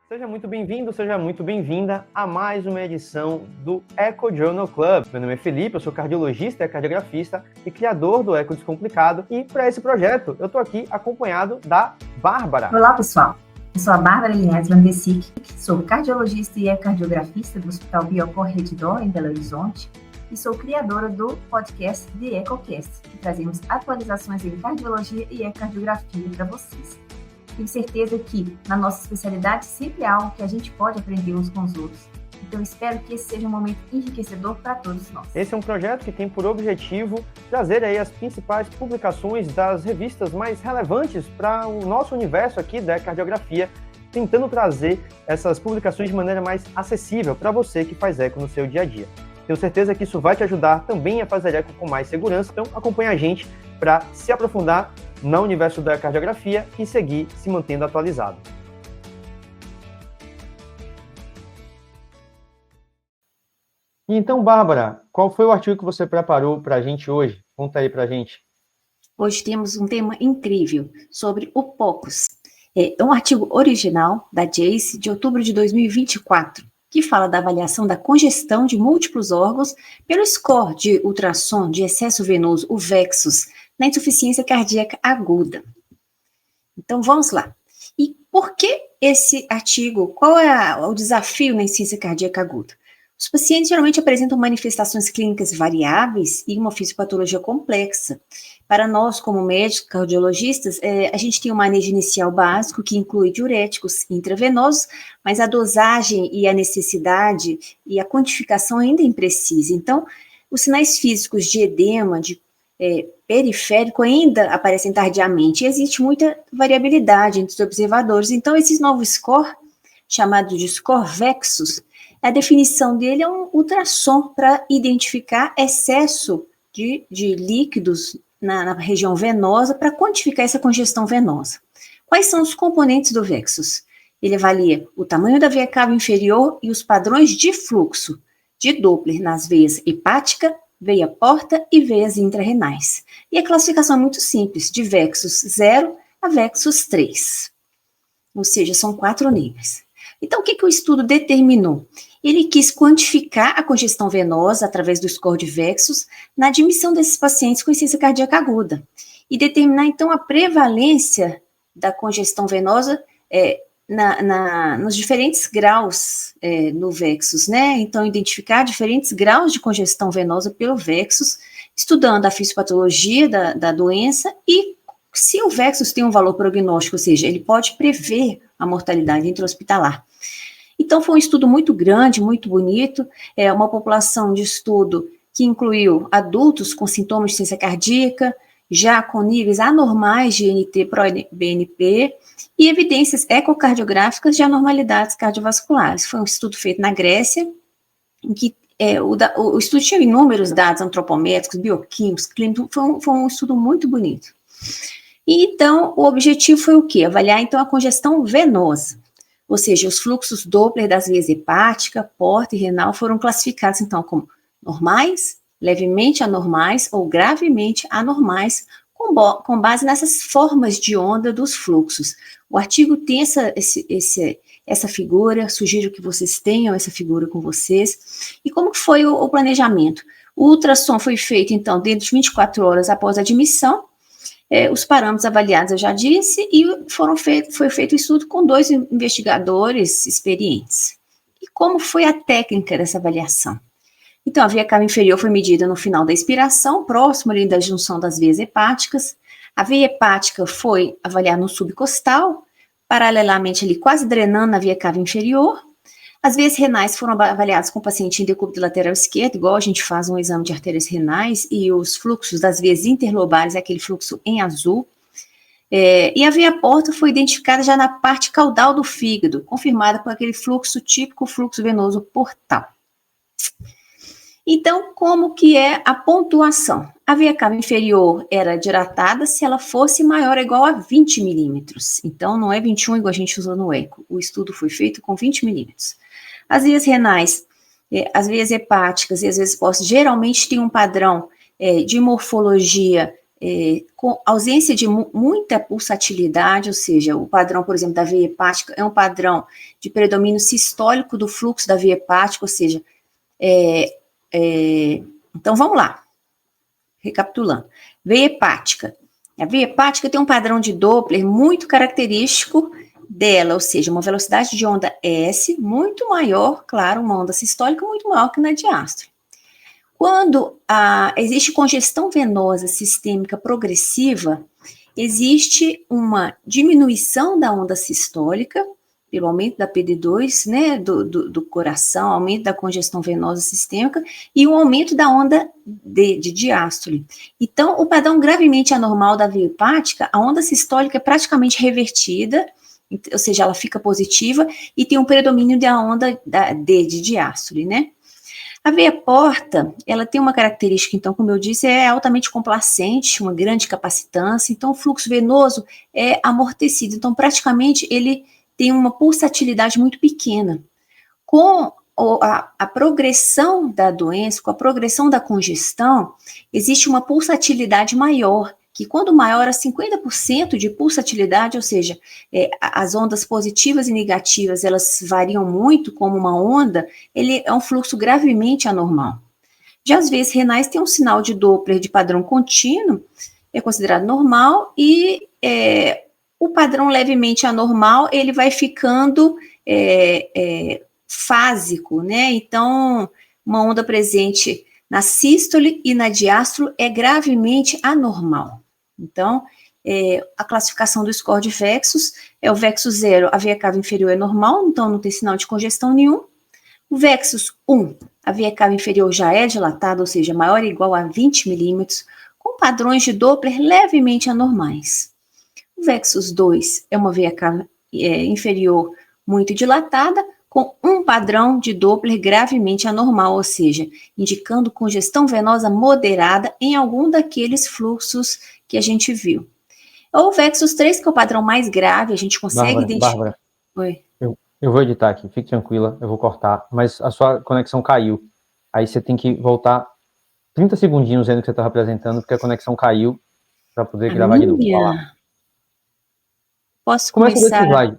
Seja muito bem-vindo, seja muito bem-vinda a mais uma edição do Eco Journal Club. Meu nome é Felipe, eu sou cardiologista e cardiografista e criador do Eco Descomplicado. E para esse projeto, eu estou aqui acompanhado da Bárbara. Olá, pessoal. Eu sou a Bárbara Linhares Van de Sick, sou cardiologista e cardiografista do Hospital Biocor Redditor, em Belo Horizonte, e sou criadora do podcast The EcoCast, que trazemos atualizações em cardiologia e ecocardiografia para vocês. Tenho certeza que, na nossa especialidade, sempre há algo que a gente pode aprender uns com os outros. Então, espero que esse seja um momento enriquecedor para todos nós. Esse é um projeto que tem por objetivo trazer aí as principais publicações das revistas mais relevantes para o nosso universo aqui da cardiografia, tentando trazer essas publicações de maneira mais acessível para você que faz eco no seu dia a dia. Tenho certeza que isso vai te ajudar também a fazer eco com mais segurança, então acompanha a gente para se aprofundar no universo da cardiografia e seguir se mantendo atualizado. Então, Bárbara, qual foi o artigo que você preparou para a gente hoje? Conta aí para a gente. Hoje temos um tema incrível sobre o POCUS. É um artigo original da JACE de outubro de 2024, que fala da avaliação da congestão de múltiplos órgãos pelo score de ultrassom de excesso venoso, o VEXUS, na insuficiência cardíaca aguda. Então, vamos lá. E por que esse artigo? Qual é o desafio na insuficiência cardíaca aguda? Os pacientes geralmente apresentam manifestações clínicas variáveis e uma fisiopatologia complexa. Para nós, como médicos cardiologistas, a gente tem um manejo inicial básico que inclui diuréticos intravenosos, mas a dosagem e a necessidade e a quantificação ainda é imprecisa. Então, os sinais físicos de edema, de periférico ainda aparecem tardiamente e existe muita variabilidade entre os observadores. Então, esse novo score, chamado de score VEXUS, a definição dele é um ultrassom para identificar excesso de líquidos na região venosa para quantificar essa congestão venosa. Quais são os componentes do VEXUS? Ele avalia o tamanho da veia cava inferior e os padrões de fluxo de Doppler nas veias hepática, veia porta e veias intrarrenais. E a classificação é muito simples, de VEXUS 0 a VEXUS 3. Ou seja, são 4 níveis. Então, o que o estudo determinou? Ele quis quantificar a congestão venosa através do score de VEXUS na admissão desses pacientes com insuficiência cardíaca aguda e determinar, então, a prevalência da congestão venosa nos diferentes graus no VEXUS, né? Então, identificar diferentes graus de congestão venosa pelo VEXUS, estudando a fisiopatologia da doença e se o VEXUS tem um valor prognóstico, ou seja, ele pode prever a mortalidade intra-hospitalar. Então, foi um estudo muito grande, muito bonito, uma população de estudo que incluiu adultos com sintomas de insuficiência cardíaca, já com níveis anormais de NT-proBNP e evidências ecocardiográficas de anormalidades cardiovasculares. Foi um estudo feito na Grécia, em que o estudo tinha inúmeros dados antropométricos, bioquímicos, clínicos, foi um estudo muito bonito. E, então, o objetivo foi o quê? Avaliar, então, a congestão venosa. Ou seja, os fluxos Doppler das veias hepática, porta e renal foram classificados, então, como normais, levemente anormais ou gravemente anormais, com base nessas formas de onda dos fluxos. O artigo tem essa figura, sugiro que vocês tenham essa figura com vocês. E como foi o planejamento? O ultrassom foi feito, então, dentro de 24 horas após a admissão. Os parâmetros avaliados eu já disse, e foi feito o estudo com 2 investigadores experientes. E como foi a técnica dessa avaliação? Então, a veia cava inferior foi medida no final da expiração, próximo ali da junção das veias hepáticas. A veia hepática foi avaliada no subcostal, paralelamente ali, quase drenando a veia cava inferior. As veias renais foram avaliadas com o paciente em decúbito lateral esquerdo, igual a gente faz um exame de artérias renais, e os fluxos das veias interlobais, é aquele fluxo em azul. E a veia porta foi identificada já na parte caudal do fígado, confirmada por aquele fluxo típico, fluxo venoso portal. Então, como que é a pontuação? A veia cava inferior era dilatada se ela fosse maior ou igual a 20 milímetros. Então, não é 21 igual a gente usou no eco. O estudo foi feito com 20 milímetros. As veias renais, as veias hepáticas e as veias postas geralmente têm um padrão de morfologia com ausência de muita pulsatilidade, ou seja, o padrão, por exemplo, da veia hepática é um padrão de predomínio sistólico do fluxo da veia hepática, ou seja, então vamos lá, recapitulando. Veia hepática. A veia hepática tem um padrão de Doppler muito característico dela, ou seja, uma velocidade de onda S muito maior, claro, uma onda sistólica muito maior que na diástole. Quando existe congestão venosa sistêmica progressiva, existe uma diminuição da onda sistólica, pelo aumento da PD2, né, do coração, aumento da congestão venosa sistêmica, e um aumento da onda de diástole. Então, o padrão gravemente anormal da veia hepática, a onda sistólica é praticamente revertida, ou seja, ela fica positiva, e tem um predomínio da onda de diástole, né? A veia porta, ela tem uma característica, então, como eu disse, é altamente complacente, uma grande capacitância, então o fluxo venoso é amortecido, então praticamente ele tem uma pulsatilidade muito pequena. Com a progressão da doença, com a progressão da congestão, existe uma pulsatilidade maior, que quando maior a 50% de pulsatilidade, ou seja, as ondas positivas e negativas, elas variam muito, como uma onda, ele é um fluxo gravemente anormal. Já as veias renais têm um sinal de Doppler de padrão contínuo, é considerado normal, e o padrão levemente anormal, ele vai ficando fásico, né? Então, uma onda presente na sístole e na diástole é gravemente anormal. Então, a classificação do score de Vexus é o Vexus 0, a veia cava inferior é normal, então não tem sinal de congestão nenhum. O Vexus 1, a veia cava inferior já é dilatada, ou seja, maior ou igual a 20 milímetros, com padrões de Doppler levemente anormais. O Vexus 2 é uma veia cava inferior muito dilatada, com um padrão de Doppler gravemente anormal, ou seja, indicando congestão venosa moderada em algum daqueles fluxos que a gente viu. O Vexus 3, que é o padrão mais grave, a gente consegue identificar... Bárbara, Oi. eu vou editar aqui, fique tranquila, eu vou cortar, mas a sua conexão caiu. Aí você tem que voltar 30 segundinhos ainda que você estava apresentando, porque a conexão caiu, para poder gravar de novo. Posso Começa começar... desse slide.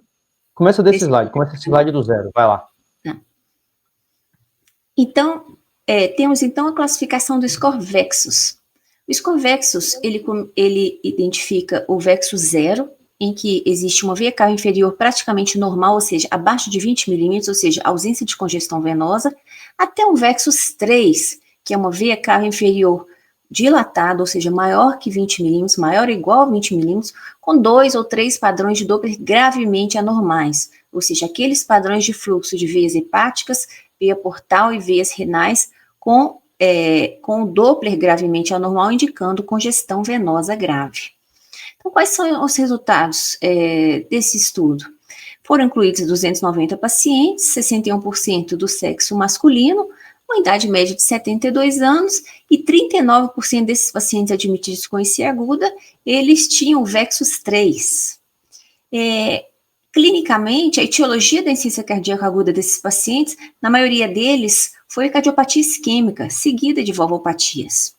Começa desse slide, começa esse slide do zero, vai lá. Tá. Então, temos então a classificação do score Vexus. O score Vexus, ele identifica o Vexus 0, em que existe uma veia cava inferior praticamente normal, ou seja, abaixo de 20 milímetros, ou seja, ausência de congestão venosa, até o Vexus 3, que é uma veia cava inferior dilatada, ou seja, maior que 20 milímetros, maior ou igual a 20 milímetros, com 2 ou 3 padrões de Doppler gravemente anormais, ou seja, aqueles padrões de fluxo de veias hepáticas, veia portal e veias renais com o Doppler gravemente anormal, indicando congestão venosa grave. Então, quais são os resultados desse estudo? Foram incluídos 290 pacientes, 61% do sexo masculino, uma idade média de 72 anos, e 39% desses pacientes admitidos com IC aguda, eles tinham Vexus 3. Clinicamente, a etiologia da insuficiência cardíaca aguda desses pacientes, na maioria deles, foi cardiopatia isquêmica, seguida de valvopatias.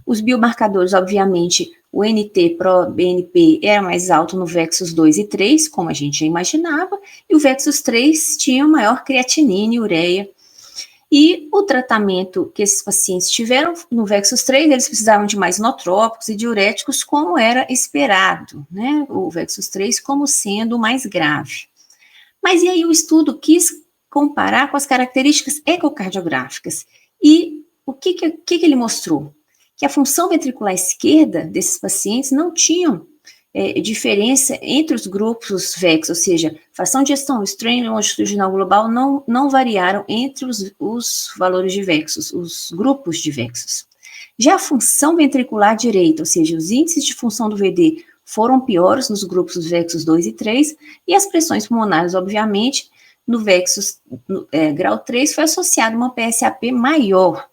Os biomarcadores, obviamente, o NT-proBNP era mais alto no Vexus 2 e 3, como a gente já imaginava, e o Vexus 3 tinha maior creatinina e ureia. E o tratamento que esses pacientes tiveram no Vexus 3, eles precisavam de mais inotrópicos e diuréticos, como era esperado, né? O Vexus 3 como sendo o mais grave. Mas e aí o estudo quis comparar com as características ecocardiográficas. E o que ele mostrou? Que a função ventricular esquerda desses pacientes não tinham diferença entre os grupos VEX, ou seja, fração de ejeção, strain longitudinal global não variaram entre os valores de VEXUS, os grupos de VEXUS. Já a função ventricular direita, ou seja, os índices de função do VD foram piores nos grupos VEXUS 2 e 3, e as pressões pulmonares, obviamente, no VEXUS grau 3 foi associado a uma PSAP maior.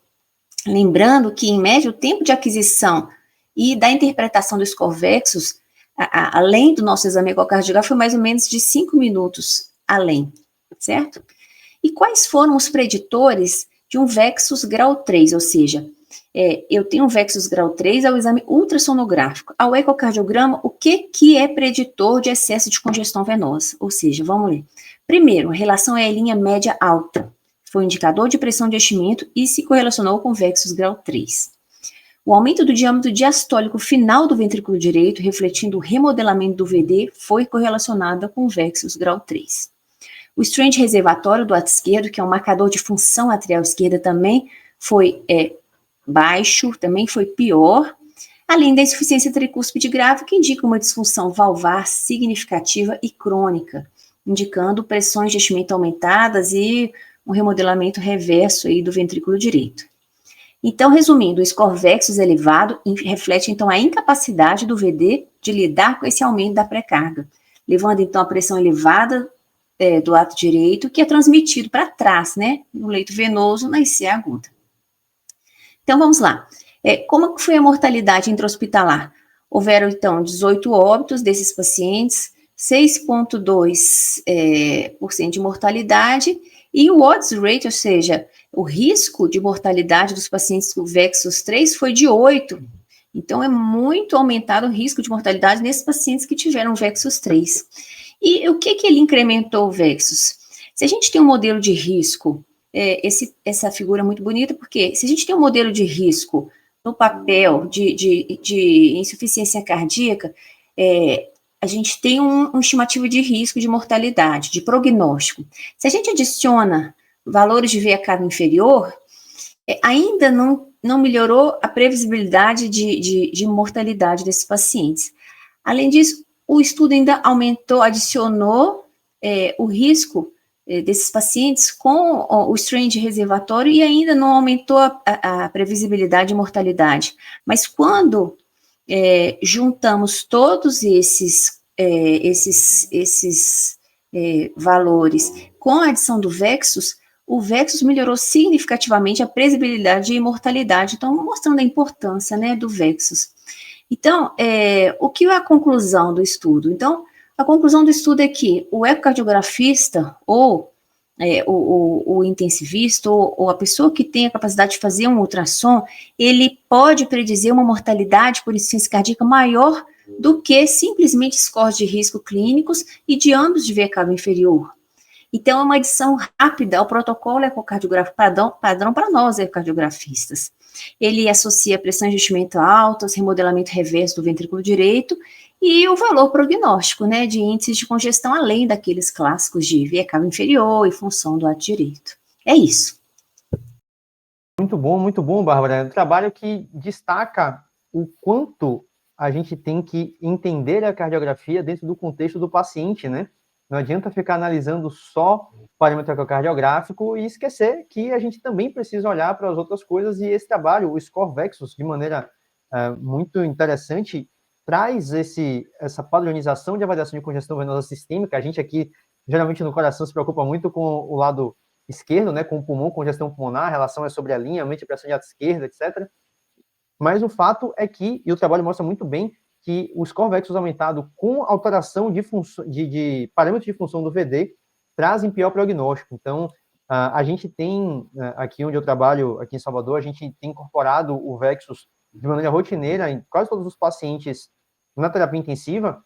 Lembrando que, em média, o tempo de aquisição e da interpretação do score VEXUS, além do nosso exame ecocardiográfico, foi mais ou menos de 5 minutos além, certo? E quais foram os preditores de um VEXUS grau 3, ou seja, eu tenho um Vexus grau 3, é o exame ultrassonográfico. Ao ecocardiograma, o que é preditor de excesso de congestão venosa? Ou seja, vamos ler. Primeiro, a relação é a linha média alta. Foi um indicador de pressão de enchimento e se correlacionou com Vexus grau 3. O aumento do diâmetro diastólico final do ventrículo direito, refletindo o remodelamento do VD, foi correlacionado com o Vexus grau 3. O strain reservatório do ato esquerdo, que é um marcador de função atrial esquerda, também foi baixo, também foi pior, além da insuficiência tricúspide grave, que indica uma disfunção valvar significativa e crônica, indicando pressões de enchimento aumentadas e um remodelamento reverso aí do ventrículo direito. Então, resumindo, o score Vexus elevado reflete, então, a incapacidade do VD de lidar com esse aumento da pré-carga, levando, então, a pressão elevada do ato direito, que é transmitido para trás, né, no leito venoso, na IC aguda. Então, vamos lá. Como foi a mortalidade intra-hospitalar? Houveram, então, 18 óbitos desses pacientes, 6,2% de mortalidade, e o odds rate, ou seja, o risco de mortalidade dos pacientes com Vexus 3 foi de 8. Então, é muito aumentado o risco de mortalidade nesses pacientes que tiveram Vexus 3. E o que ele incrementou o Vexus? Se a gente tem um modelo de risco, essa figura é muito bonita, porque se a gente tem um modelo de risco no papel de insuficiência cardíaca, a gente tem uma estimativa de risco de mortalidade, de prognóstico. Se a gente adiciona valores de veia cava inferior, ainda não melhorou a previsibilidade de mortalidade desses pacientes. Além disso, o estudo ainda adicionou o risco desses pacientes com o strain de reservatório e ainda não aumentou a previsibilidade de mortalidade. Mas quando juntamos todos esses valores com a adição do Vexus, o Vexus melhorou significativamente a previsibilidade e mortalidade, então mostrando a importância, né, do Vexus. Então, o que é a conclusão do estudo? Então, a conclusão do estudo é que o ecocardiografista ou o intensivista ou a pessoa que tem a capacidade de fazer um ultrassom, ele pode predizer uma mortalidade por insuficiência cardíaca maior do que simplesmente scores de risco clínicos e de ambos de veia cava inferior. Então, é uma adição rápida ao protocolo ecocardiográfico padrão para nós, ecocardiografistas. Ele associa pressão de enchimento altas, remodelamento reverso do ventrículo direito e o valor prognóstico, né, de índices de congestão, além daqueles clássicos de veia cava inferior e função do ato direito. É isso. Muito bom, Bárbara. Um trabalho que destaca o quanto a gente tem que entender a cardiografia dentro do contexto do paciente, né? Não adianta ficar analisando só o parâmetro ecocardiográfico e esquecer que a gente também precisa olhar para as outras coisas, e esse trabalho, o Score Vexus, de maneira muito interessante, traz essa padronização de avaliação de congestão venosa sistêmica. A gente aqui, geralmente no coração, se preocupa muito com o lado esquerdo, né, com o pulmão, congestão pulmonar, a relação é sobre a linha, mente, pressão de ato esquerda, etc. Mas o fato é que, e o trabalho mostra muito bem, que o score Vexus aumentado com alteração de parâmetros de função do VD trazem pior prognóstico. Então, a gente tem, aqui onde eu trabalho, aqui em Salvador, a gente tem incorporado o Vexus de maneira rotineira em quase todos os pacientes na terapia intensiva.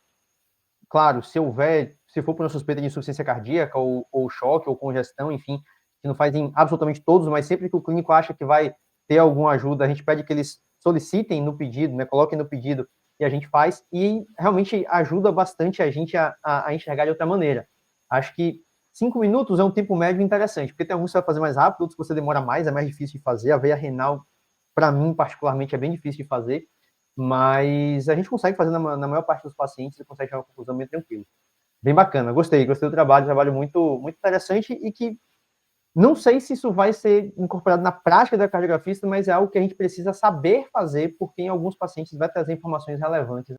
Claro, se for por uma suspeita de insuficiência cardíaca, ou choque, ou congestão, enfim, que não faz em absolutamente todos, mas sempre que o clínico acha que vai ter alguma ajuda, a gente pede que eles solicitem no pedido, né, coloquem no pedido, e a gente faz, e realmente ajuda bastante a gente a enxergar de outra maneira. Acho que 5 minutos é um tempo médio interessante, porque tem alguns que você vai fazer mais rápido, outros que você demora mais, é mais difícil de fazer. A veia renal, para mim, particularmente, é bem difícil de fazer, mas a gente consegue fazer na maior parte dos pacientes e consegue chegar a uma conclusão bem tranquila. Bem bacana, gostei do trabalho muito, muito interessante, e que não sei se isso vai ser incorporado na prática da cardiografista, mas é algo que a gente precisa saber fazer, porque em alguns pacientes vai trazer informações relevantes.